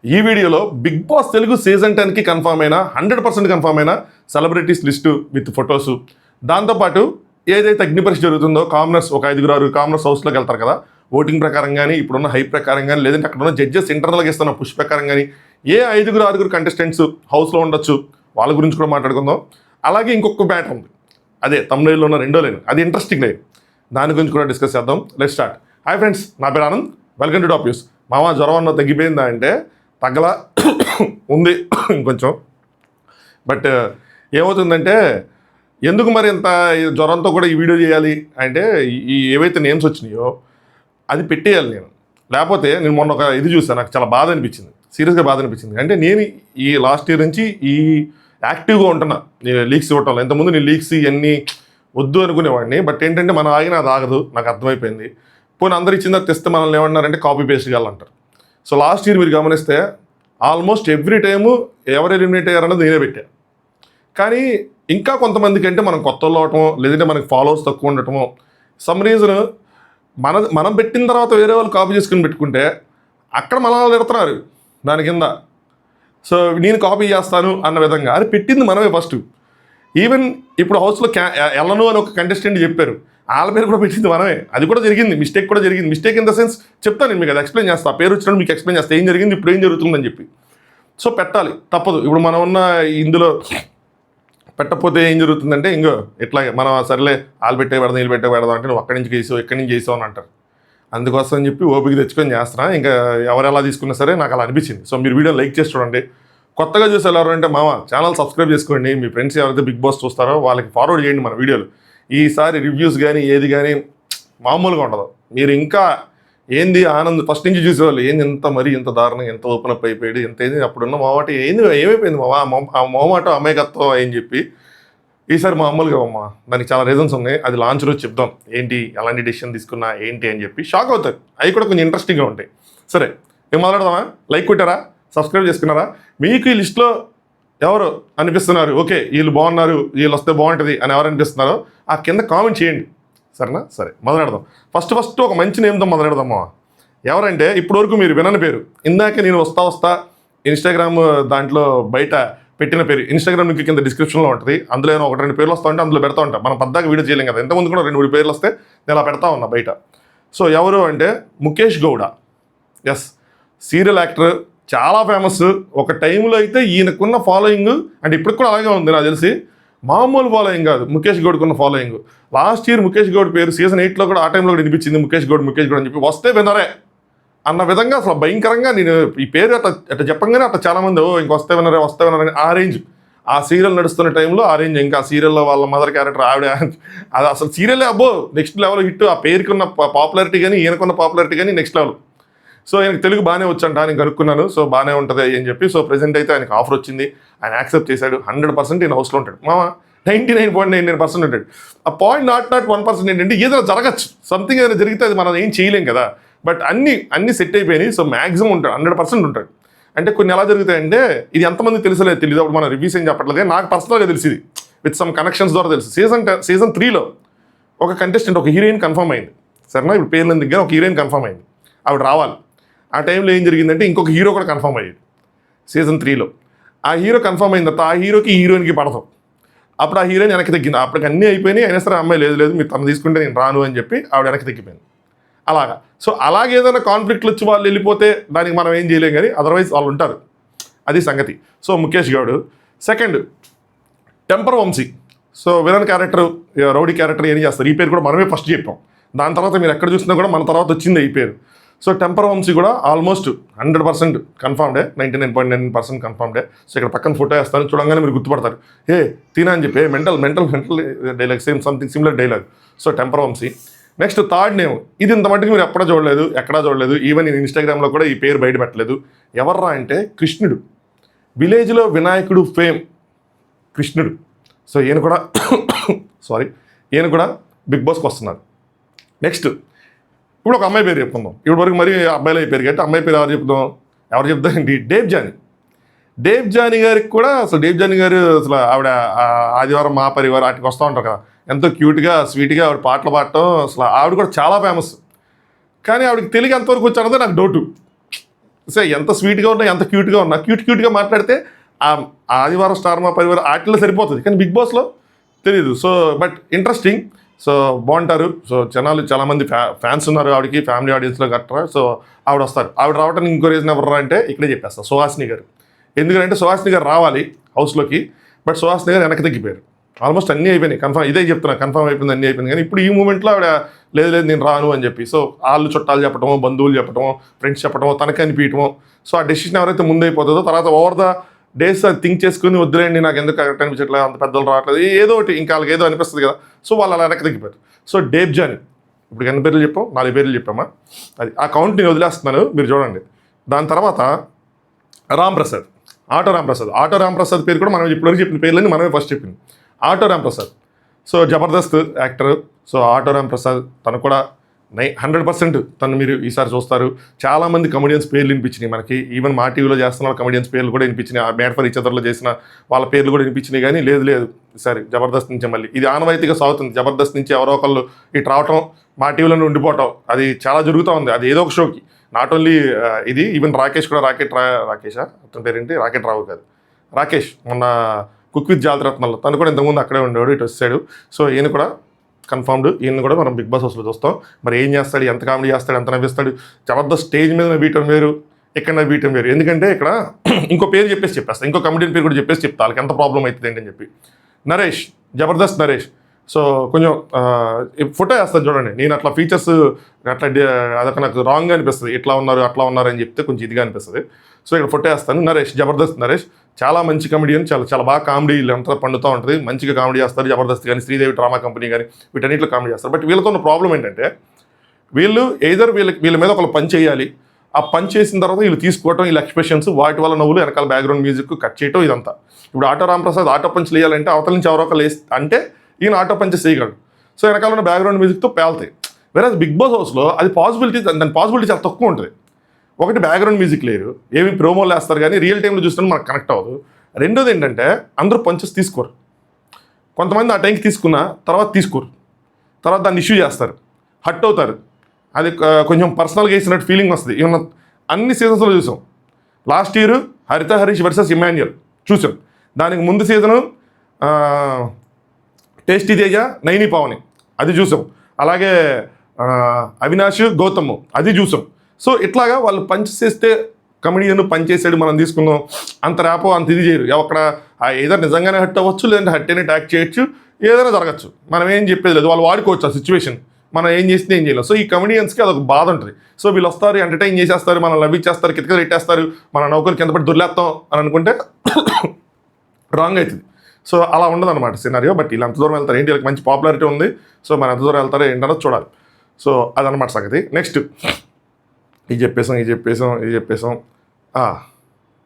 ఈ వీడియోలో Bigg Boss Telugu season 10కి కన్ఫర్మ్ అయిన 100% కన్ఫర్మ్ అయిన సెలబ్రిటీస్ లిస్టు విత్ ఫొటోస్, దాంతోపాటు ఏదైతే అగ్ని పరీక్ష జరుగుతుందో కామనర్స్ ఒక 5-6 కామనర్స్ హౌస్లోకి వెళ్తారు కదా, ఓటింగ్ ప్రకారం కానీ ఇప్పుడున్న హైప్ ప్రకారం కానీ లేదంటే అక్కడ ఉన్న జడ్జెస్ ఇంటర్నల్గా ఇస్తున్న పుష్ ప్రకారం కానీ ఏ 5-6 కంటెస్టెంట్స్ హౌస్లో ఉండొచ్చు వాళ్ళ గురించి కూడా మాట్లాడుకుందాం. అలాగే ఇంకొక బ్యాట్ ఉంది, అదే తమిళలో ఉన్న రెండో లైన్, అది ఇంట్రెస్టింగ్ లైన్, దాని గురించి కూడా డిస్కస్ చేద్దాం. Let's start. హాయ్ ఫ్రెండ్స్, నా పేరు Anand, welcome to top news. మామ జ్వరం అన్న తగ్గిపోయిందా అంటే తగ్గలా ఉంది ఇంకొంచెం. బట్ ఏమవుతుందంటే ఎందుకు మరి ఇంత జ్వరంతో కూడా ఈ వీడియో చేయాలి అంటే ఈ ఏవైతే నేమ్స్ వచ్చినాయో అది పెట్టేయాలి నేను. లేకపోతే నేను మొన్న ఒక ఇది చూసాను, నాకు చాలా బాధ అనిపించింది, సీరియస్గా బాధ అనిపించింది. అంటే నేను ఈ లాస్ట్ ఇయర్ నుంచి ఈ యాక్టివ్గా ఉంటున్నా లీక్స్ ఇవ్వటంలో. ఇంతకుముందు నేను లీక్స్ ఇవన్నీ వద్దు అనుకునేవాడిని, బట్ ఏంటంటే మనం ఆగినా అది ఆగదు, నాకు అర్థమైపోయింది. పోనీ అందరు ఇచ్చిన తెస్తే మనల్ని ఏమన్నారంటే కాపీ పేస్ట్ కావాలంటారు. సో లాస్ట్ ఇయర్ మీరు గమనిస్తే ఆల్మోస్ట్ ఎవ్రీ టైము ఎవరు ఎలిమినేట్ అయ్యారన్నది నేనే పెట్టాను. కానీ ఇంకా కొంతమందికి అంటే మనం కొత్త వాళ్ళు అవటమో లేదంటే మనకి ఫాలోవర్స్ తక్కువ ఉండటమో సమ్ రీజన్ మనం పెట్టిన తర్వాత వేరే వాళ్ళు కాపీ చేసుకుని పెట్టుకుంటే అక్కడ మన వాళ్ళు తిడుతున్నారు దాని కింద. సో నేను కాపీ చేస్తాను అన్న విధంగా అది పెట్టింది మనమే ఫస్ట్. ఈవెన్ ఇప్పుడు హౌస్లో ఎల్లను అని ఒక కంటెస్టెంట్ చెప్పారు, వాళ్ళ పేరు కూడా పెట్టింది మనమే. అది కూడా జరిగింది, మిస్టేక్ కూడా జరిగింది. మిస్టేక్ ఇన్ ద సెన్స్ చెప్తాను నేను మీకు, అది ఎక్స్ప్లెయిన్ చేస్తాను. ఆ పేరు వచ్చినప్పుడు మీకు ఎక్స్ప్లెయిన్ చేస్తాను ఏం జరిగింది, ఇప్పుడు ఏం జరుగుతుందని చెప్పి. సో పెట్టాలి, తప్పదు. ఇప్పుడు మనం ఉన్న ఇందులో పెట్టకపోతే ఏం జరుగుతుందంటే ఇంకో ఇట్లాగే మనం సరేలే వాళ్ళు పెట్టే పెడదాం వీళ్ళు పెట్టే పెడదాం అంటే నువ్వు అక్కడి నుంచి చేసావు ఎక్కడి నుంచి చేసావు అని అంటారు. అందుకోసం అని చెప్పి ఓపిక తెచ్చుకొని చేస్తున్నా. ఇంకా ఎవరు ఎలా తీసుకున్నా సరే నాకు అలా అనిపించింది. సో మీరు వీడియో లైక్ చేసి చూడండి. కొత్తగా చూసి ఎవరంటే మామ ఛానల్ సబ్స్క్రైబ్ చేసుకోండి. మీ ఫ్రెండ్స్ ఎవరైతే బిగ్ బాస్ చూస్తారో వాళ్ళకి ఫార్వర్డ్ చేయండి మన వీడియోలు. ఈసారి రివ్యూస్ కానీ ఏది కానీ మామూలుగా ఉండదు. మీరు ఇంకా ఏంది ఆనంద్ ఫస్ట్ నుంచి చూసేవాళ్ళు ఏంది ఎంత మరీ ఇంత దారుణం, ఎంత ఓపెన్ అప్ అయిపోయాడు, ఎంత ఏంది అప్పుడున్న మొహమాట ఏంది ఏమైపోయింది ఆ మొహమాట అమాయకత్వం అని చెప్పి. ఈసారి మామూలుగా అమ్మా దానికి చాలా రీజన్స్ ఉన్నాయి, అది లాంచ్ రోజు చెప్దాం ఏంటి ఎలాంటి డెసిషన్ తీసుకున్నా ఏంటి అని చెప్పి. షాక్ అవుతారు, అవి కూడా కొంచెం ఇంట్రెస్టింగ్గా ఉంటాయి. సరే మేము మొదలెడదామా? లైక్ కొట్టారా, సబ్స్క్రైబ్ చేసుకున్నారా? మీకు ఈ లిస్ట్లో ఎవరు అనిపిస్తున్నారు ఓకే వీళ్ళు బాగున్నారు వీళ్ళు వస్తే బాగుంటుంది అని ఎవరు అనిపిస్తున్నారో ఆ కింద కామెంట్ చేయండి, సరేనా? సరే మొదలెడదాం. ఫస్ట్ ఒక మంచి నేమ్తో మొదలెడదామా. ఎవరంటే ఇప్పటివరకు మీరు వినని పేరు, ఇందాక నేను వస్తా ఇన్స్టాగ్రామ్ దాంట్లో బయట పెట్టిన పేరు, ఇన్స్టాగ్రామ్ లింక్ కింద డిస్క్రిప్షన్లో ఉంటుంది. అందులో ఏమైనా 1-2 పేర్లు వస్తూ ఉంటే అందులో పెడతా ఉంటాను. మనం పద్దాక వీడియో చేయలేం కదా, ఎంతమంది కూడా 2-3 పేర్లు వస్తే నేను అలా పెడతా ఉన్నా బయట. సో ఎవరు అంటే Mukesh Gowda. Yes, serial actor, చాలా ఫేమస్. ఒక టైంలో అయితే ఈయనకున్న ఫాలోయింగ్ అంటే ఇప్పటికి కూడా అలాగే ఉంది నాకు తెలిసి, మామూలు ఫాలోయింగ్ కాదు ముఖేష్ గౌడ్కున్న following. Last year Mukesh Goud పేరు సీజన్ 8లో కూడా ఆ టైంలో కూడా వినిపించింది ముఖేష్ గౌడ్ అని చెప్పి, వస్తే వినరే అన్న విధంగా అసలు భయంకరంగా. నేను ఈ పేరు అట్లా చెప్పంగానే అట్లా చాలామంది ఇంక వస్తే వినరే ఆ రేంజ్. ఆ సీరియల్ నడుస్తున్న టైంలో ఆ రేంజ్. ఇంకా ఆ సీరియల్లో వాళ్ళ మదర్ క్యారెక్టర్ ఆవిడ, అది అసలు సీరియలే అబ్బో నెక్స్ట్ లెవెల్ హిట్. ఆ పేరుకున్న పాపులారిటీ కానీ ఈయనకున్న పాపులారిటీ కానీ నెక్స్ట్ లెవెల్. సో ఆయనకు తెలుగు బాగానే వచ్చంట, నేను కనుక్కున్నాను. సో బాగానే ఉంటుంది అని చెప్పి. సో ప్రెజెంట్ అయితే ఆయనకు ఆఫర్ వచ్చింది, ఆయన యాక్సెప్ట్ చేశాడు. 100% ఈయన హౌస్లో ఉంటాడు. మామ 99.99% ఉంటాడు. ఆ 0.01% ఏంటంటే ఏదైనా జరగచ్చు, సంథింగ్ ఏదైనా జరిగితే అది మనం ఏం చేయలేం కదా. బట్ అన్నీ సెట్ అయిపోయినాయి. సో మ్యాక్సిమం ఉంటాడు, 100% ఉంటాడు. అంటే కొన్ని ఎలా జరుగుతాయంటే ఇది ఎంతమంది తెలియలేదు తెలియదు, అప్పుడు మన రివ్యూస్ ఏం చెప్పట్లేదు. నాకు పర్సనల్గా తెలిసింది, విత్ సమ్ కనెక్షన్స్ ద్వారా తెలుసు. సీజన్ 3లో ఒక కంటెస్టెంట్, ఒక హీరోయిన్ కన్ఫర్మ్ అయింది, సరేనా? ఇప్పుడు పేర్లు దగ్గర ఒక హీరోయిన్ కన్ఫర్మ్ అయింది, ఆవిడ రావాలి. ఆ టైంలో ఏం జరిగిందంటే ఇంకొక హీరో కూడా కన్ఫర్మ్ అయ్యాడు సీజన్ 3లో. ఆ హీరో కన్ఫర్మ్ అయిన తర్వాత ఆ హీరోయిన్కి పడతాం. అప్పుడు ఆ హీరోయిన్ వెనక్కి తగ్గింది. అప్పటికి అన్నీ అయిపోయినాయి, అయినా సరే అమ్మాయి లేదు మీరు తను తీసుకుంటే నేను రాను అని చెప్పి ఆవిడ వెనక్కి తగ్గిపోయింది. అలాగా. సో అలాగే ఏదైనా కాన్ఫ్లిక్ట్లు వచ్చి వాళ్ళు వెళ్ళిపోతే దానికి మనం ఏం చేయలేం, కానీ అదర్వైజ్ వాళ్ళు ఉంటారు, అది సంగతి. So Mukesh Goud. Second Temper Vamsi. So villain character, rowdy character ఏం చేస్తారు, ఈ పేరు కూడా మనమే ఫస్ట్ చెప్పాం. దాని తర్వాత మీరు ఎక్కడ చూసినా కూడా మన తర్వాత వచ్చింది ఈ పేరు. సో టెంపర్ వంశీ కూడా ఆల్మోస్ట్ 100% కన్ఫర్మ్డే, 99.9% కన్ఫర్మ్డే. సో ఇక్కడ పక్కన ఫోటో వేస్తాను, చూడంగానే మీరు గుర్తుపడతారు, ఏ తినా అని చెప్పి mental dialogue, something similar dialogue. So Temper Vamsi. Next third name, ఇది ఇంత మట్టుకు మీరు ఎక్కడా చూడలేదు. ఈవెన్ నేను ఇన్స్టాగ్రామ్లో కూడా ఈ పేరు బయట పెట్టలేదు. ఎవర్రా అంటే కృష్ణుడు. విలేజ్లో వినాయకుడు ఫేమ్ కృష్ణుడు. సో ఈయన కూడా బిగ్ బాస్కి వస్తున్నారు. నెక్స్ట్ ఇప్పుడు ఒక అమ్మాయి పేరు చెప్పుకుందాం. ఇప్పటి వరకు మరి అబ్బాయిలు అయిపోయారు కాబట్టి అమ్మాయి పేరు ఎవరు చెప్తారండి? డేవ్ జానీ గారికి కూడా అసలు డేవ్ జానీ గారు అసలు ఆవిడ ఆదివారం మా పరివారం వాటికి వస్తూ ఉంటారు కదా, ఎంతో క్యూట్గా స్వీట్గా ఆవిడ పాటలు పాడటం, అసలు ఆవిడ కూడా చాలా ఫేమస్. కానీ ఆవిడకి తెలుగు ఎంతవరకు వచ్చారో నాకు డౌటు. ఎంత స్వీట్గా ఉన్నా ఎంత క్యూట్గా ఉన్నా క్యూట్గా మాట్లాడితే ఆ ఆదివారం స్టార్ మా పరివారం వాటిల్లో సరిపోతుంది, కానీ బిగ్ బాస్లో తెలియదు. So but interesting. సో బాగుంటారు. సో జనాలు చాలామంది ఫ్యాన్స్ ఉన్నారు ఆవిడకి, ఫ్యామిలీ ఆడియన్స్లో గట్రా. సో ఆవిడ వస్తారు. ఆవిడ రావడానికి ఇంకో రీజన్ ఎవరు అంటే ఇక్కడే చెప్పేస్తారు, సుహాసిని గారు. ఎందుకంటే సుహాసిని గారు రావాలి హౌస్లోకి, బట్ సుహాసిని గారు వెనక్కి తగ్గిపోయారు. ఆల్మోస్ట్ అన్నీ అయిపోయినాయి, కన్ఫర్మ్. ఇదే చెప్తున్నా, కన్ఫర్మ్ అయిపోయింది, అన్నీ అయిపోయింది. కానీ ఇప్పుడు ఈ మూమెంట్లో ఆవిడ లేదు నేను రాను అని చెప్పి, సో వాళ్ళు చుట్టాలు చెప్పటమో, బంధువులు చెప్పటమో, ఫ్రెండ్స్ చెప్పటమో, తనకి అనిపించటమో, సో ఆ డెసిషన్ ఎవరైతే ముందు అయిపోతుందో తర్వాత ఓవర్ ద డేస్ అది థింక్ చేసుకుని వద్దులేండి నాకు ఎందుకు కరెక్ట్ అనిపించట్లేదు, అంత పెద్దలు రావట్లేదు, ఏదో ఒకటి ఇంకా వాళ్ళకి ఏదో అనిపిస్తుంది కదా. సో వాళ్ళు అలా వెనక్కి తగ్గిపోయారు. సో డేబ్ జానీ, ఇప్పుడు ఎన్ని పేర్లు చెప్పాం, 4 పేర్లు చెప్పామా, అది ఆ కౌంట్ నేను వదిలేస్తున్నాను, మీరు చూడండి. దాని తర్వాత రామ్ ప్రసాద్, ఆటో రామ్ ప్రసాద్ పేరు కూడా మనం ఇప్పటివరకు చెప్పిన పేర్లని మనమే ఫస్ట్ చెప్పింది. Auto Ram Prasad, so Jabardasth actor. So auto Ram Prasad తను కూడా 100% తను మీరు ఈసారి చూస్తారు. చాలామంది కమెడియన్స్ పేర్లు వినిపించినాయి మనకి, ఈవెన్ మా టీవీలో చేస్తున్న కమెడియన్స్ పేర్లు కూడా వినిపించినాయి, ఆ మేడ్ ఫర్ ఈచ్ అదర్లో చేసిన వాళ్ళ పేర్లు కూడా వినిపించినాయి. కానీ లేదు ఈసారి జబర్దస్త్ నుంచి మళ్ళీ ఇది ఆనవాయితీగా సాగుతుంది. జబర్దస్త్ నుంచి ఎవరో ఒకళ్ళు ఇటు రావటం, మా టీవీలోనే ఉండిపోవటం, అది చాలా జరుగుతూ ఉంది. అది ఏదో ఒక షోకి, నాట్ ఓన్లీ ఇది, ఈవెన్ రాకేష్ కూడా, రాకేషా అతని పేరేంటి, రాకెట్ రావు కాదు, రాకేష్ మొన్న కుక్ విత్ జాతరత్నాల్లో తను కూడా ఇంతకుముందు అక్కడే ఉండేవాడు, ఇటు వచ్చాడు. సో ఈయన కూడా కన్ఫర్మ్డ్, ఈయన కూడా మనం బిగ్ బాస్ హౌస్లో చూస్తాం. మరి ఏం చేస్తాడు, ఎంత కామెడీ చేస్తాడు, ఎంత నవ్విస్తాడు. జబర్దస్త్ స్టేజ్ మీద నవ్వటం వేరు, ఇక్కడ నవ్వటం వేరు. ఎందుకంటే ఇక్కడ ఇంకో పేరు చెప్పేస్తా, ఇంకో కమెడియన్ పేరు కూడా చెప్తా, వాళ్ళకి ఎంత ప్రాబ్లం అవుతుంది ఏంటని చెప్పి. నరేష్, జబర్దస్త్ నరేష్. సో కొంచెం ఫోటో వేస్తాను చూడండి, నేను అట్లా ఫీచర్స్ అట్లా అదొక నాకు రాంగ్గా అనిపిస్తుంది, ఇట్లా ఉన్నారు అట్లా ఉన్నారు అని చెప్తే కొంచెం ఇదిగా అనిపిస్తుంది. సో ఇక్కడ ఫోటో వేస్తాను. నరేష్, జబర్దస్త్ నరేష్ చాలా మంచి కమెడియన్, చాలా బాగా కామెడీ అంతా పండుతూ ఉంటుంది, మంచిగా కామెడీ చేస్తారు. జబర్దస్త్ కానీ, శ్రీదేవి డ్రామా కంపెనీ కానీ, వీటన్నిటిలో కామెడీ చేస్తారు. బట్ వీళ్ళతో ఉన్న ప్రాబ్లం ఏంటంటే వీళ్ళు వీళ్ళ మీద ఒకళ్ళు పని చేయాలి, ఆ పని చేసిన తర్వాత వీళ్ళు తీసుకోవటం, వీళ్ళ ఎక్స్ప్రెషన్స్, వాటి వల్ల నవ్వులు, వెనకాల బ్యాక్గ్రౌండ్ మ్యూజిక్ కట్ చేయటం, ఇదంతా. ఇప్పుడు ఆటో రాంప్రసాద్ ఆటో పంచ్ వేయాలంటే అవతల నుంచి ఎవరో ఒకళ్ళు అంటే ఈయన ఆటో పంచెస్ చేయగలడు. సో వెనకాల ఉన్న బ్యాక్గ్రౌండ్ మ్యూజిక్తో పేలుతాయి. వేరే బిగ్ బాస్ హౌస్లో అది దాని పాసిబిలిటీ చాలా తక్కువ ఉంటుంది. ఒకటి బ్యాక్గ్రౌండ్ మ్యూజిక్ లేరు, ఏమి ప్రోమోలు వేస్తారు కానీ రియల్ టైంలో చూస్తే మనకు కనెక్ట్ అవ్వదు. రెండోది ఏంటంటే అందరూ పంచెస్ తీసుకోరు, కొంతమంది ఆ టైంకి తీసుకున్న తర్వాత తీసుకోరు, తర్వాత దాన్ని ఇష్యూ చేస్తారు, హట్ అవుతారు, అది కొంచెం పర్సనల్గా వేసినట్టు ఫీలింగ్ వస్తుంది. ఏమన్నా అన్ని సీజన్స్లో చూసాం. లాస్ట్ ఇయర్ హరిత హరీష్ వర్సెస్ ఇమాన్యుయల్ చూసాం, దానికి ముందు సీజను టేస్టీ తేజ నైని పావని అది చూసాం, అలాగే అవినాష్ గౌతమ్ అది చూసాం. సో ఇట్లాగా వాళ్ళు పంచ్ చేస్తే కమెడియన్ పని చేసాడు మనం తీసుకుందాం, అంత ర్యాపో అంత ఇది చేయరు. అక్కడ ఏదో నిజంగానే హట్ అవ్వచ్చు, లేదంటే హట్ అయినా ట్యాక్ చేయొచ్చు, ఏదైనా జరగచ్చు, మనం ఏం చెప్పేది లేదు, వాళ్ళు వాడుకోవచ్చు ఆ సిచ్యువేషన్, మనం ఏం చేస్తే ఏం చేయలేం. సో ఈ కమెడియన్స్కి అదొక బాధ ఉంటుంది. సో వీళ్ళు వస్తారు, ఎంటర్టైన్ చేసేస్తారు, మనం లవ్విచ్చేస్తారు, కితకలు పెట్టేస్తారు, మన నౌకరు కింద పడి దొర్లేస్తాం అని అనుకుంటే రాంగ్ అవుతుంది. సో అలా ఉండదన్నమాట సినారియో. బట్ వీళ్ళు ఎంత దూరం వెళ్తారు ఏంటి, వీళ్ళకి మంచి పాపులారిటీ ఉంది. సో మనం ఎంత దూరం వెళ్తారో ఏంటన్నది చూడాలి. సో అదనమాట సంగతి. నెక్స్ట్ ఇది చెప్పేసాం.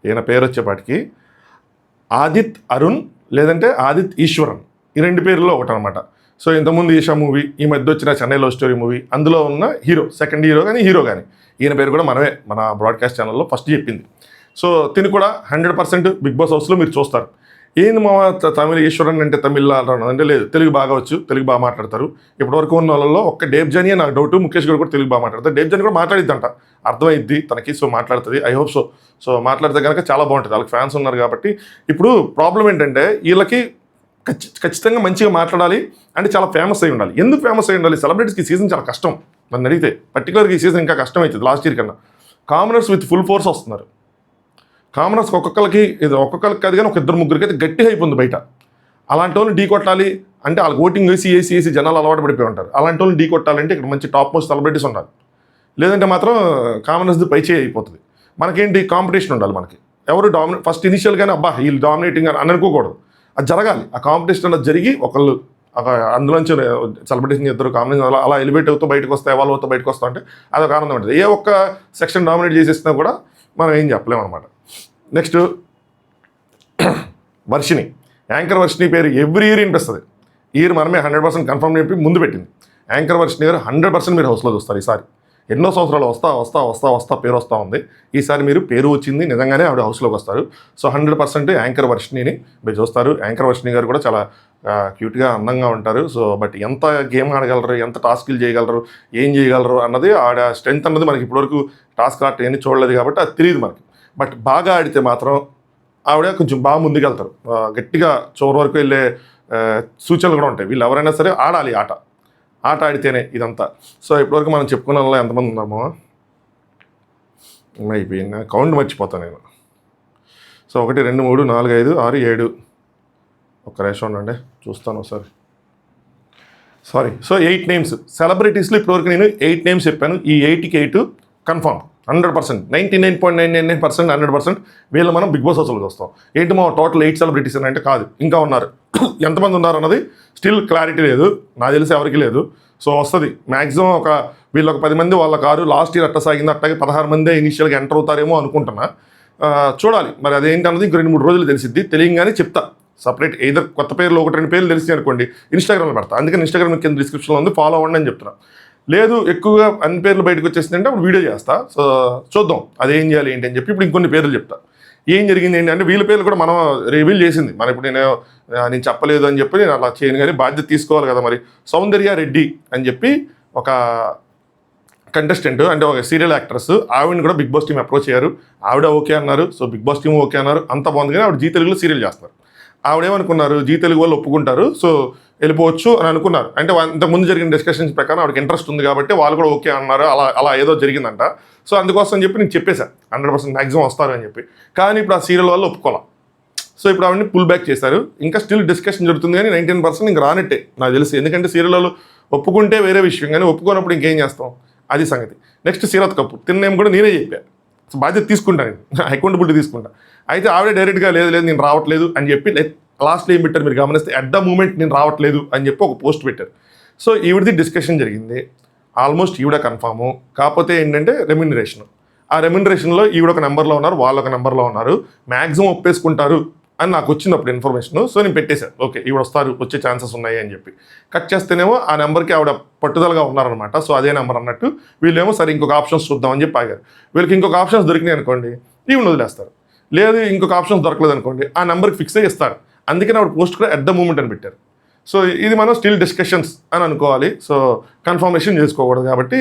ఈయన పేరు వచ్చేపాటికి ఆదిత్ అరుణ్ లేదంటే ఆదిత్ ఈశ్వరన్, ఈ 2 పేర్లలో ఒకటి అనమాట. సో ఇంతకుముందు ఈషా మూవీ, ఈ మధ్య వచ్చిన చెన్నై లవ్ స్టోరీ మూవీ, అందులో ఉన్న హీరో, సెకండ్ హీరో కానీ ఈయన పేరు కూడా మనమే మన బ్రాడ్కాస్ట్ ఛానల్లో ఫస్ట్ చెప్పింది. సో తిని కూడా 100% బిగ్ బాస్ హౌస్లో మీరు చూస్తారు. ఏంది మా తమిళ ఈశ్వరన్ అంటే తమిళ అంటే లేదు, తెలుగు బాగా వచ్చు, తెలుగు బాగా మాట్లాడతారు. ఇప్పటివరకు ఉన్న వాళ్ళలో ఒక్క డేబ్ జానీ నాకు డౌట్, ముఖేష్ గారు కూడా తెలుగు బాగా మాట్లాడతారు. డేబ్ జానీ కూడా మాట్లాడిద్దంట, అర్థమైద్ది తనకి. సో మాట్లాడుతుంది, ఐ హోప్ సో. సో మాట్లాడితే కనుక చాలా బాగుంటుంది, వాళ్ళకి ఫ్యాన్స్ ఉన్నారు కాబట్టి. ఇప్పుడు ప్రాబ్లం ఏంటంటే వీళ్ళకి ఖచ్చితంగా మంచిగా మాట్లాడాలి అంటే చాలా ఫేమస్ అయి ఉండాలి. ఎందుకు ఫేమస్ అయి ఉండాలి? సెలబ్రిటీస్కి ఈ సీజన్ చాలా కష్టం నన్ను అడిగితే, పర్టికులర్గా ఈ సీజన్ ఇంకా కష్టం అవుతుంది లాస్ట్ ఇయర్ కన్నా. కామనర్స్ విత్ ఫుల్ ఫోర్స్ వస్తున్నారు. కామనర్స్ ఒక్కొక్కరికి కాదు కానీ ఒక 2-3 అయితే గట్టిగా అయిపోయింది బయట. అలాంటి వాళ్ళని ఢీ కొట్టాలి అంటే వాళ్ళకి ఓటింగ్ వేసి జనాలు అలవాటు పడిపోయి ఉంటారు. అలాంటి వాళ్ళని ఢీ కొట్టాలంటే ఇక్కడ మంచి టాప్ మోస్ట్ సెలబ్రిటీస్ ఉండాలి, లేదంటే మాత్రం కామనర్స్ది పై చేయి అయిపోతుంది. మనకేంటి కాంపిటీషన్ ఉండాలి, మనకి ఎవరు ఫస్ట్ ఇనిషియల్గానే అబ్బా వీళ్ళు డామినేటింగ్ అని అనుకోకూడదు. అది జరగాలి, ఆ కాంపిటీషన్ అనేది జరిగి ఒకళ్ళు అందులోంచి సెలబ్రిటీషన్ ఇద్దరు కాంపిటీషన్ అలా ఎలివేట్ అవుతూ బయటకు వస్తే, ఎవాల్వ్ అవుతూ బయటకు వస్తా అంటే అదొక ఆనందం ఉంటుంది. ఏ ఒక్క సెక్షన్ డామినేట్ చేసేసినా కూడా మనం ఏం చెప్పలేము అనమాట. నెక్స్ట్ వర్షిని, యాంకర్ వర్షిని పేరు ఎవ్రీ ఇయర్ వినిపిస్తుంది. ఈ ఇయర్ మనమే 100% కన్ఫర్మ్ చెప్పి ముందు పెట్టింది. యాంకర్ వర్షిని గారు 100% మీరు హౌస్లో చూస్తారు ఈసారి. ఎన్నో సంవత్సరాలు వస్తా వస్తా వస్తా వస్తా పేరు వస్తూ ఉంది. ఈసారి మీరు పేరు వచ్చింది, నిజంగానే ఆవిడ హౌస్లోకి వస్తారు. సో 100% యాంకర్ వర్షిణిని మీరు చూస్తారు. యాంకర్ వర్షిణి గారు కూడా చాలా క్యూట్గా అందంగా ఉంటారు. సో బట్ ఎంత గేమ్ ఆడగలరు, ఎంత టాస్క్లు చేయగలరు, ఏం చేయగలరు అన్నది ఆవిడ స్ట్రెంత్ అన్నది మనకి ఇప్పటివరకు టాస్క్ ఆర్ట్ ఏమీ చూడలేదు కాబట్టి అది తెలియదు మనకి. బట్ బాగా ఆడితే మాత్రం ఆవిడ కొంచెం బాగా ముందుకెళ్తారు. గట్టిగా చివరి వరకు వెళ్ళే సూచనలు కూడా ఉంటాయి. వీళ్ళు ఎవరైనా సరే ఆడాలి ఆట ఆడితేనే ఇదంతా. సో ఇప్పటివరకు మనం చెప్పుకున్న వాళ్ళు ఎంతమంది ఉన్నామో అయిపోయింది, కౌంట్ మర్చిపోతాను నేను. సో 1 2 3 4 5 6 7 ఒక్క నిమిషం ఉండండి చూస్తాను ఒకసారి. సారీ. సో 8 నేమ్స్ సెలబ్రిటీస్లో ఇప్పటివరకు నేను 8 నేమ్స్ చెప్పాను. ఈ 8కి 8 కన్ఫామ్ 100%, 99.999% 100% వీళ్ళు మనం బిగ్ బాస్ హౌస్లో చూస్తాం. ఏంటి మా టోటల్ 8 సెలబ్రిటీస్ అంటే కాదు, ఇంకా ఉన్నారు. ఎంతమంది ఉన్నారు అన్నది స్టిల్ క్లారిటీ లేదు, నాకు తెలిసి ఎవరికి లేదు. సో వస్తుంది మ్యాక్సిమం వీళ్ళు ఒక 10 మంది వాళ్ళ కారు లాస్ట్ ఇయర్ అట్ట సాగింది, అట్టగే 16 మందే ఇనిషియల్గా ఎంటర్ అవుతారేమో అనుకుంటున్నా. చూడాలి మరి అదేంటి అన్నది ఇంకో 2-3 రోజులు తెలిసిద్ది. తెలియగానే చెప్తా సపరేట్. ఏదో కొత్త పేర్లు 1-2 పేర్లు తెలిసి అనుకోండి ఇన్స్టాగ్రామ్లో పెడతా. అందుకని ఇన్స్టాగ్రామ్ కింద డిస్క్రిప్షన్లో ఉంది, ఫాలో అవ్వండి అని చెప్తున్నా. లేదు ఎక్కువగా అన్ని పేర్లు బయటకు వచ్చేసిందంటే అప్పుడు వీడియో చేస్తా. సో చూద్దాం అదేం చేయాలి ఏంటి అని చెప్పి ఇప్పుడు ఇంకొన్ని పేర్లు చెప్తా. ఏం జరిగింది ఏంటి అంటే వీళ్ళ పేర్లు కూడా మనం రివీల్ చేసింది. మన ఇప్పుడు నేను చెప్పలేదు అని చెప్పి నేను అలా చేయను, కానీ బాధ్యత తీసుకోవాలి కదా. మరి సౌందర్య రెడ్డి అని చెప్పి ఒక కంటెస్టెంట్ అంటే ఒక సీరియల్ యాక్ట్రెస్, ఆవిడని కూడా బిగ్ బాస్ టీమ్ అప్రోచ్ అయ్యారు. ఆవిడ ఓకే అన్నారు. So Bigg Boss team okay అన్నారు, అంత బాగుంది. కానీ ఆవిడ జీ తెలుగులో సీరియల్ చేస్తున్నారు. ఆవిడేమనుకున్నారు, జీ తెలుగు వాళ్ళు ఒప్పుకుంటారు, సో వెళ్ళిపోవచ్చు అని అనుకున్నారు. అంటే ఇంతకుముందు జరిగిన డిస్కషన్స్ ప్రకారం ఆవిడకి ఇంట్రెస్ట్ ఉంది కాబట్టి వాళ్ళు కూడా ఓకే అన్నారు. అలా ఏదో జరిగిందంట. సో అందుకోసం చెప్పి నేను చెప్పేశాను 100% మ్యాక్సిమం వస్తారు అని చెప్పి. కానీ ఇప్పుడు ఆ సీరియల్ వాళ్ళు ఒప్పుకోవాలి. సో ఇప్పుడు ఆవిడని పుల్ బ్యాక్ చేశారు. ఇంకా స్టిల్ డిస్కషన్ జరుగుతుంది, కానీ 19% ఇంక రానట్టే నాకు తెలిసి. ఎందుకంటే సీరియల్ వాళ్ళు ఒప్పుకుంటే వేరే విషయం, కానీ ఒప్పుకోనప్పుడు ఇంకేం చేస్తాం, అది సంగతి. నెక్స్ట్ సీరత్ కపూర్ తిన్నేం కూడా నేనే చెప్పాను, బాధ్యత తీసుకుంటాను, నేను అకౌంటబిలిటీ తీసుకుంటా. అయితే ఆవిడే డైరెక్ట్గా లేదు నేను రావట్లేదు అని చెప్పి లాస్ట్లో ఏం పెట్టారు మీరు గమనిస్తే, అట్ ద మూమెంట్ నేను రావట్లేదు అని చెప్పి ఒక పోస్ట్ పెట్టారు. సో ఈవిడది డిస్కషన్ జరిగింది, ఆల్మోస్ట్ ఈవిడ కన్ఫాము. కాకపోతే ఏంటంటే రెమ్యునరేషన్, ఆ రెమ్యునరేషన్లో ఈవిడ ఒక నెంబర్లో ఉన్నారు, వాళ్ళు ఒక నెంబర్లో ఉన్నారు. మ్యాక్సిమం ఒప్పేసుకుంటారు అని నాకు వచ్చింది అప్పుడు ఇన్ఫర్మేషన్. సో నేను పెట్టేశాను, ఓకే ఈవిడ వస్తారు, వచ్చే ఛాన్సెస్ ఉన్నాయి అని చెప్పి. కట్ చేస్తేనేమో ఆ నెంబర్కి ఆవిడ పట్టుదలగా ఉన్నారనమాట. సో అదే నెంబర్ అన్నట్టు వీళ్ళేమో సరే ఇంకొక ఆప్షన్స్ చూద్దామని చెప్పి ఆగారు. వీళ్ళకి ఇంకొక ఆప్షన్స్ దొరికినాయి అనుకోండి, ఈవిడ వదిలేస్తారు. లేదు ఇంకొక ఆప్షన్స్ దొరకలేదు అనుకోండి, ఆ నెంబర్కి ఫిక్స్ అయ్యి ఇస్తారు. అందుకని ఆవిడ పోస్ట్ కూడా అట్ ద మూమెంట్ అని పెట్టారు. సో ఇది మనం స్టిల్ డిస్కషన్స్ అని అనుకోవాలి. సో కన్ఫర్మేషన్ చేసుకోకూడదు కాబట్టి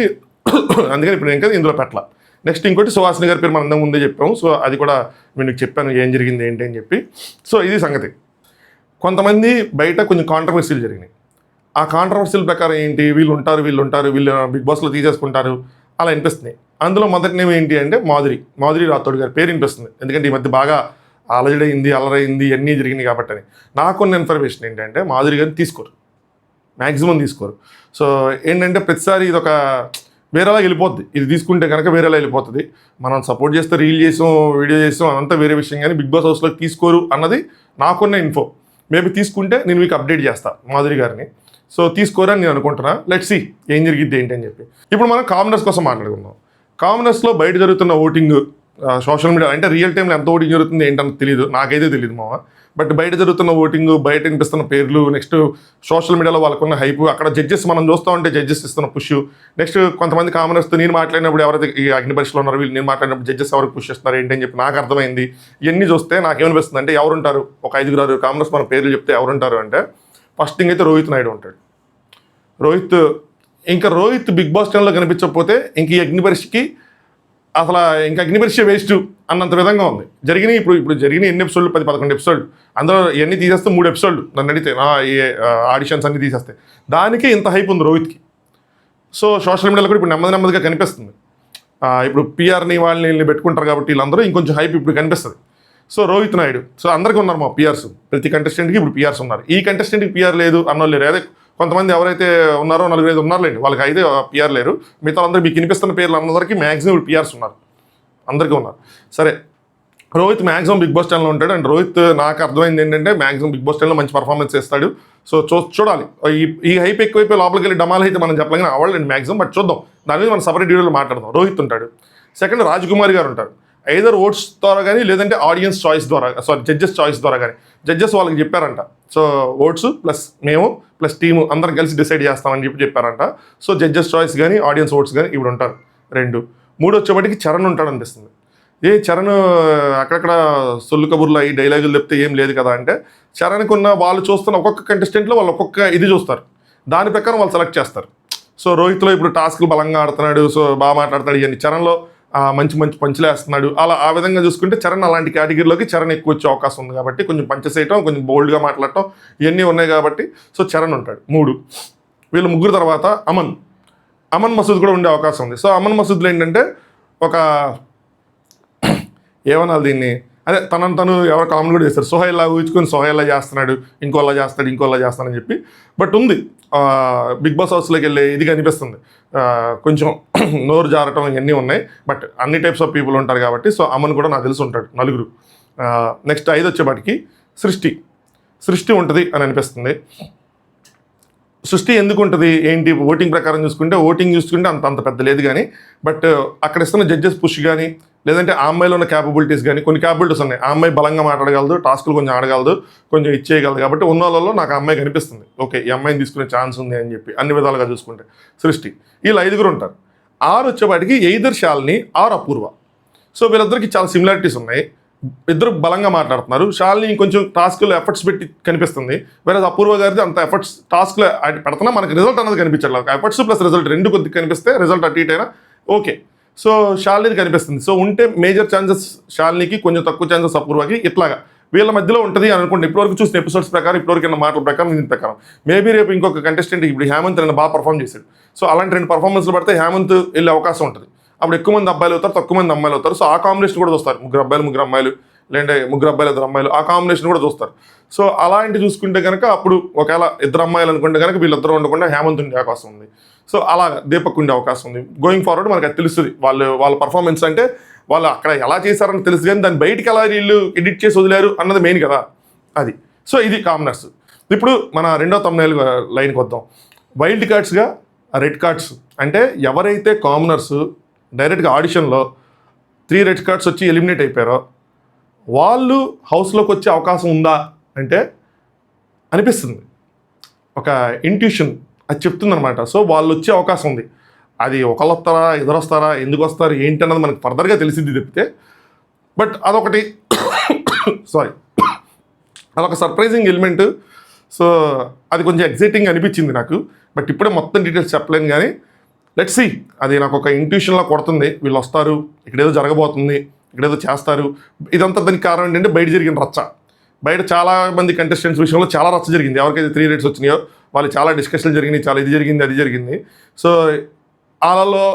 అందుకని ఇప్పుడు ఇంకా ఇందులో పెట్టాల. నెక్స్ట్ ఇంకోటి సుహాసిని గారి పేరు మనం అందరం ముందే చెప్పాము. సో అది కూడా మీకు చెప్పాను ఏం జరిగింది ఏంటి అని చెప్పి. సో ఇది సంగతి. కొంతమంది బయట కొంచెం కాంట్రవర్సీలు జరిగినాయి. ఆ కాంట్రవర్సీల ప్రకారం ఏంటి, వీళ్ళు బిగ్ బాస్లో తీసేసుకుంటారు అలా అనిపిస్తున్నాయి. అందులో మొదటి నేమ్ ఏంటి అంటే మాధురి రాథోడ్ గారి పేరు అనిపిస్తుంది. ఎందుకంటే ఈ మధ్య బాగా అలజడైంది, అల్లరైంది, అన్నీ జరిగినాయి కాబట్టి అని. నాకున్న ఇన్ఫర్మేషన్ ఏంటంటే మాధురి గారిని తీసుకోరు, మ్యాక్సిమం తీసుకోరు. సో ఏంటంటే ప్రతిసారి ఇది ఒక వేరేలా వెళ్ళిపోద్ది, ఇది తీసుకుంటే కనుక వేరేలా వెళ్ళిపోతుంది. మనం సపోర్ట్ చేస్తే రీల్ చేసాం, వీడియో చేసాం, అదంతా వేరే విషయం. కానీ బిగ్ బాస్ హౌస్లోకి తీసుకోరు అన్నది నాకున్న ఇన్ఫో. మేబీ తీసుకుంటే నేను మీకు అప్డేట్ చేస్తాను మాధురి గారిని. సో తీసుకోరని నేను అనుకుంటున్నా. లెట్స్ సీ ఏం జరిగిద్ది ఏంటి అని చెప్పి. ఇప్పుడు మనం కామనర్స్ కోసం మాట్లాడుకుందాం. కామనర్స్లో బయట జరుగుతున్న ఓటింగ్ సోషల్ మీడియా అంటే రియల్ టైంలో ఎంత ఓటింగ్ జరుగుతుంది ఏంటని తెలియదు, నాకైతే తెలియదు మామ. బట్ బయట జరుగుతున్న ఓటింగ్, బయట వినిపిస్తున్న పేర్లు, నెక్స్ట్ సోషల్ మీడియాలో వాళ్ళకున్న హైప్, అక్కడ జడ్జెస్ మనం చూస్తూ ఉంటే జడ్జెస్ ఇస్తున్న పుష్, నెక్స్ట్ కొంతమంది కామనర్స్తో నేను మాట్లాడినప్పుడు ఎవరైతే ఈ అగ్ని పరీక్షలో ఉన్నారో వీళ్ళు నేను మాట్లాడినప్పుడు జడ్జెస్ ఎవరికి పుష్ చేస్తున్నారు ఏంటి అని చెప్పి నాకు అర్థమైంది. ఇవన్నీ చూస్తే నాకేమనిపిస్తుంది అంటే ఎవరుంటారు, ఒక 5-6 కామనర్స్ మన పేర్లు చెప్తే ఎవరుంటారు అంటే ఫస్ట్ థింగ్ అయితే రోహిత్ నాయుడు ఉంటాడు. రోహిత్ బిగ్ బాస్ ఛానల్లో కనిపించకపోతే ఇంక ఈ అగ్ని పరీక్షకి అసలు ఇంకా అగ్ని పరీక్ష వేస్ట్ అన్నంత విధంగా ఉంది. ఇప్పుడు జరిగిన ఎన్ని ఎపిసోడ్లు, 10-11 ఎపిసోడ్లు, అందులో ఇవన్నీ తీసేస్తే 3 ఎపిసోడ్లు నన్ను అడిగితే ఆడిషన్స్ అన్నీ తీసేస్తే దానికి ఇంత హైప్ ఉంది రోహిత్కి. సో సోషల్ మీడియాలో కూడా ఇప్పుడు నెమ్మదిగా కనిపిస్తుంది. ఇప్పుడు పిఆర్ని వాళ్ళని పెట్టుకుంటారు కాబట్టి వీళ్ళందరూ ఇంకొంచెం హైప్ ఇప్పుడు కనిపిస్తుంది. సో రోహిత్ నాయుడు, సో అందరికీ ఉన్నారు మా పిఆర్స్, ప్రతి కంటెస్టెంట్కి ఇప్పుడు పిఆర్స్ ఉన్నారు. ఈ కంటెస్టెంట్కి పిఆర్ లేదు అన్నోళ్ళు లేరు. అదే కొంతమంది ఎవరైతే ఉన్నారో 4-5 ఉన్నారులేండి, వాళ్ళకి అయితే పిఆర్ లేరు. మిగతా అందరూ మీకు వినిపిస్తున్న పేర్లు అందరికీ మ్యాక్సిమం ఇప్పుడు పిఆర్స్ ఉన్నారు, అందరికీ ఉన్నారు. సరే రోహిత్ మ్యాక్సిమం బిగ్ బాస్ ఛానల్లో ఉంటాడు. అండ్ రోహిత్ నాకు అర్థమైంది ఏంటంటే మ్యాక్సిమం బిగ్ బాస్ ఛానల్లో మంచి పర్ఫార్మెన్స్ చేస్తాడు. సో చూడాలి. ఈ హైప్ ఎక్కువైపోయి లోపలికి వెళ్ళి డమాల్ అయితే మనం చెప్పలేం, అవ్వలేండి మ్యాక్సిమం. బట్ చూద్దాం, దాని మీద మనం సపరేట్ వీడియోలో మాట్లాడదాం. రోహిత్ ఉంటాడు. సెకండ్ రాజ్కుమార్ గారు ఉంటారు. ఐదర్ ఓట్స్ ద్వారా కానీ లేదంటే ఆడియన్స్ చాయిస్ ద్వారా, జడ్జెస్ చాయిస్ ద్వారా కానీ. జడ్జెస్ వాళ్ళకి చెప్పారంట, సో ఓట్స్ ప్లస్ మేము ప్లస్ టీము అందరం కలిసి డిసైడ్ చేస్తామని చెప్పారంట. సో జడ్జెస్ చాయిస్ కానీ ఆడియన్స్ ఓట్స్ కానీ ఇప్పుడు ఉంటారు. 2. 3 వచ్చేప్పటికి చరణ్ ఉంటాడు అనిపిస్తుంది. చరణ్ అక్కడక్కడ సొల్లు కబుర్లు అయ్యి డైలాగులు చెప్తే ఏం లేదు కదా అంటే, చరణ్కి ఉన్న వాళ్ళు చూస్తున్న ఒక్కొక్క కంటెస్టెంట్లో వాళ్ళు ఒక్కొక్క ఇది చూస్తారు, దాని ప్రకారం వాళ్ళు సెలెక్ట్ చేస్తారు. సో రోహిత్లో ఇప్పుడు టాస్క్లు బలంగా ఆడుతున్నాడు, సో బాగా మాట్లాడుతున్నాడు, ఇవన్నీ చరణ్లో మంచి మంచి పంచులు వేస్తున్నాడు. అలా ఆ విధంగా చూసుకుంటే చరణ్ అలాంటి కేటగిరీలోకి చరణ్ ఎక్కువ వచ్చే అవకాశం ఉంది కాబట్టి కొంచెం పంచెస్ వేయటం, కొంచెం బోల్డ్గా మాట్లాడటం ఇవన్నీ ఉన్నాయి కాబట్టి సో చరణ్ ఉంటాడు. 3 వీళ్ళు ముగ్గురు తర్వాత అమన్ మసూద్ కూడా ఉండే అవకాశం ఉంది. సో అమన్ మసూద్లో ఏంటంటే ఒక ఏమనాలి దీన్ని, అదే తను ఎవరు కామెంట్ కూడా చేస్తారు, సోహైల్లా ఊహించుకొని సోహైల్లా చేస్తున్నాడు, ఇంకోలా చేస్తాడని చెప్పి. బట్ ఉంది బిగ్ బాస్ హౌస్లోకి వెళ్ళి ఇది కనిపిస్తుంది, కొంచెం నోరు జారటం ఇవన్నీ ఉన్నాయి. బట్ అన్ని టైప్స్ ఆఫ్ పీపుల్ ఉంటారు కాబట్టి సో అమన్ కూడా నాకు తెలిసి ఉంటాడు. 4. నెక్స్ట్ 5 వచ్చేపాటికి సృష్టి ఉంటుంది అని అనిపిస్తుంది. సృష్టి ఎందుకు ఉంటుంది ఏంటి, ఓటింగ్ ప్రకారం చూసుకుంటే అంత పెద్ద లేదు కానీ, బట్ అక్కడ ఇస్తున్న జడ్జెస్ పుష్ కానీ, లేదంటే ఆ అమ్మాయిలో ఉన్న క్యాపబిలిటీస్ కానీ, కొన్ని క్యాపబిలిటీస్ ఉన్నాయి. ఆ అమ్మాయి బలంగా మాట్లాడగలదు, టాస్కులు కొంచెం ఆడగలదు, కొంచెం ఇచ్చేయగలదు కాబట్టి ఉన్న వాళ్ళలో నాకు ఆ అమ్మాయి కనిపిస్తుంది. ఓకే, ఈ అమ్మాయిని తీసుకునే ఛాన్స్ ఉంది అని చెప్పి అన్ని విధాలుగా చూసుకుంటే సృష్టి. వీళ్ళు 5 ఉంటారు. 6 వచ్చేపాటికి either Shalini or Apoorva. So వీళ్ళిద్దరికి చాలా సిమిలారిటీస్ ఉన్నాయి, ఇద్దరు బలంగా మాట్లాడుతున్నారు. శాలిని కొంచెం టాస్క్లో ఎఫర్ట్స్ పెట్టి కనిపిస్తుంది, వేరే అపూర్వ గారిది అంత ఎఫర్ట్స్ టాస్క్లో పెడుతున్నా మనకి రిజల్ట్ అనేది కనిపించట్లేదు. ఎఫర్ట్స్ ప్లస్ రిజల్ట్ 2 కొద్దిగా కనిపిస్తే రిజల్ట్ అటు ఇటైనా ఓకే. సో శాలిని కనిపిస్తుంది. సో ఉంటే మేజర్ ఛాన్సెస్ శాలినికి, కొంచెం తక్కువ ఛాన్సెస్ అపూర్వకి, ఇట్లాగా వీళ్ళ మధ్యలో ఉంటుంది అని అనుకోండి. ఇప్పటివరకు చూసిన ఎపిసోడ్స్ ప్రకారం, ఇప్పటివరకు మాటల ప్రకారం, దీని ప్రకారం మేబీ రేపు ఇంకొక కంటెస్టెంట్ ఇప్పుడు హేమంత్ నేను బాగా పర్ఫామ్ చేశాడు. సో అలాంటి 2 పర్ఫార్మెన్స్లు పడితే హేమంత్ వెళ్ళే అవకాశం ఉంటుంది. అప్పుడు ఎక్కువ మంది అబ్బాయిలు అవుతారు, తక్కువ మంది అమ్మాయిలు అవుతారు. సో ఆ కాంబినేషన్ కూడా చూస్తారు, 3 అబ్బాయిలు 3 అమ్మాయిలు, లేదంటే 3 అబ్బాయిలు 2 అమ్మాయిలు, ఆ కాంబినేషన్ కూడా చూస్తారు. సో అలాంటి చూసుకుంటే కనుక అప్పుడు ఒకవేళ 2 అమ్మాయిలు అనుకుంటే కనుక వీళ్ళిద్దరూ ఉండకుండా హేమంత్ ఉండే అవకాశం ఉంది. సో అలా దీపక్ ఉండే అవకాశం ఉంది. గోయింగ్ ఫార్వర్డ్ మనకు అది తెలుస్తుంది, వాళ్ళ పర్ఫార్మెన్స్ అంటే వాళ్ళు అక్కడ ఎలా చేశారని తెలుసు, కానీ దాన్ని బయటికి ఎలా వీళ్ళు ఎడిట్ చేసి వదిలేరు అన్నది మెయిన్ కదా అది. సో ఇది కామనర్స్. ఇప్పుడు మన 2వ thumbnail లైన్కి వద్దాం. వైల్డ్ కార్డ్స్గా రెడ్ కార్డ్స్ అంటే ఎవరైతే కామనర్స్ డైరెక్ట్గా ఆడిషన్లో 3 రెడ్ కార్డ్స్ వచ్చి ఎలిమినేట్ అయిపోయారో వాళ్ళు హౌస్లోకి వచ్చే అవకాశం ఉందా అంటే అనిపిస్తుంది, ఒక ఇంట్యూషన్ అది చెప్తుందనమాట. సో వాళ్ళు వచ్చే అవకాశం ఉంది. అది ఒకళ్ళు వస్తారా, ఇద్దరు వస్తారా, ఎందుకు వస్తారు ఏంటి అన్నది మనకు ఫర్దర్గా తెలిసింది తప్పితే. బట్ అదొకటి సారీ, అదొక సర్ప్రైజింగ్ ఎలిమెంట్. సో అది కొంచెం ఎగ్జైటింగ్ అనిపించింది నాకు. బట్ ఇప్పుడే మొత్తం డీటెయిల్స్ చెప్పలేను కానీ లెట్స్ సీ, అది నాకు ఒక ఇంట్యూషన్లా కొడుతుంది. వీళ్ళు వస్తారు, ఇక్కడేదో జరగబోతుంది, ఇక్కడేదో చేస్తారు. ఇదంతా దానికి కారణం ఏంటంటే బయట జరిగిన రచ్చ. బయట చాలా మంది కంటెస్టెంట్స్ విషయంలో చాలా రచ్చ జరిగింది. ఎవరికైతే 3 రేట్స్ వచ్చినాయో వాళ్ళు చాలా డిస్కషన్లు జరిగినాయి, చాలా ఇది జరిగింది అది జరిగింది. సో వాళ్ళలో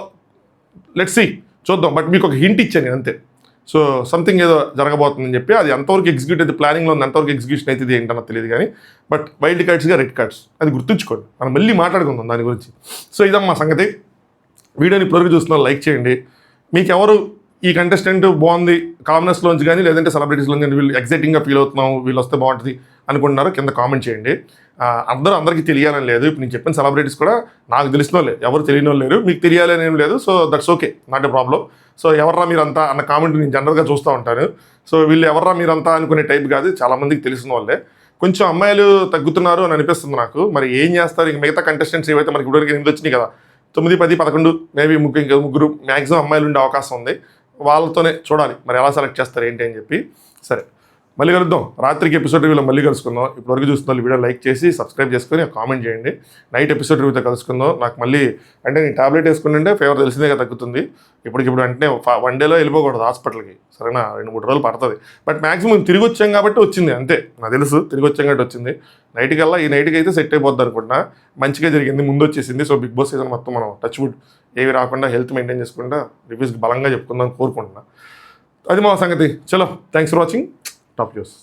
లెట్స్ సీ చూద్దాం. బట్ మీకు ఒక హింట్ ఇచ్చాను నేను అంతే. సో సంథింగ్ ఏదో జరగబోతుందని చెప్పి, అది ఎంతవరకు ఎగ్జిక్యూట్ అయితే ప్లానింగ్లో ఉంది, ఎంతవరకు ఎగ్జిక్యూషన్ అయితే ఇది ఏంటన్నది తెలియదు కానీ, బట్ వైల్డ్ కార్డ్స్గా రెడ్ కార్డ్స్ అది గుర్తుంచుకోండి, మనం మళ్ళీ మాట్లాడుకుందాం దాని గురించి. సో ఇదమ్మా సంగతి. వీడియోని ఇప్పటివరకు చూస్తున్నారు లైక్ చేయండి. మీకు ఎవరు ఈ కంటెస్టెంట్ బాగుంది కామనర్స్లోంచి కానీ లేదంటే సెలబ్రిటీస్లోంచి కానీ వీళ్ళు ఎగ్జైటింగ్గా ఫీల్ అవుతున్నాం, వీళ్ళు వస్తే బాగుంటుంది అనుకుంటున్నారో కింద కామెంట్ చేయండి. అందరికీ తెలియాలని లేదు. ఇప్పుడు నేను చెప్పిన సెలబ్రిటీస్ కూడా నాకు తెలిసిన వాళ్ళే, ఎవరు తెలియని వాళ్ళు లేరు. మీకు తెలియాలి అని ఏం లేదు. So that's okay, not a problem. So ఎవర్రా మీరంతా అన్న కామెంట్ నేను జనరల్గా చూస్తూ ఉంటాను. సో వీళ్ళు ఎవర్రా మీరంతా అనుకునే టైప్ కాదు, చాలామందికి తెలిసిన వాళ్ళే. కొంచెం అమ్మాయిలు తగ్గుతున్నారు అని అనిపిస్తుంది నాకు. మరి ఏం చేస్తారు, ఇంక మిగతా కంటెస్టెంట్స్ ఏవైతే మనకి ఇప్పటివరకు 8 వచ్చినాయి కదా, 9, 10, 11 మేబీ ఇంకా 3 మ్యాక్సిమం అమ్మాయిలు ఉండే అవకాశం ఉంది. వాళ్ళతోనే చూడాలి మరి ఎలా సెలెక్ట్ చేస్తారు ఏంటి అని చెప్పి. సరే మళ్ళీ కలుద్దాం. రాత్రికి ఎపిసోడ్ రివ్యూలో మళ్ళీ కలుసుకుందాం. ఇప్పటివరకు చూస్తున్న వీడియో లైక్ చేసి సబ్స్క్రైబ్ చేసుకొని కామెంట్ చేయండి. నైట్ ఎపిసోడ్ రివ్యూతో కలుసుకుందాం. నాకు మళ్ళీ అంటే నేను టాబ్లెట్ వేసుకుంటుంటే ఫీవర్ తెలిసిందే తగ్గుతుంది. ఇప్పటికిప్పుడు అంటే 1 డేలో వెళ్ళిపోకూడదు హాస్పిటల్కి, సరేనా, 2-3 రోజులు పడుతుంది. బట్ మ్యాక్సిమం తిరిగి వచ్చాం కాబట్టి వచ్చింది అంతే, నాకు తెలుసు తిరిగి వచ్చాం కాబట్టి వచ్చింది. నైట్కల్లా ఈ నైట్కి అయితే సెట్ అయిపోద్ది అనుకుంటున్నా. మంచిగా జరిగింది, ముందు వచ్చేసింది. సో బిగ్ బాస్ సీజన్ మొత్తం మనం టచ్ వుడ్ ఏవి రాకుండా హెల్త్ మెయింటైన్ చేసుకుంటా రివ్యూస్కి బలంగా చెప్పుకుందాం కోరుకుంటున్నా. అది మా సంగతి. చలో, thanks for watching. Top news.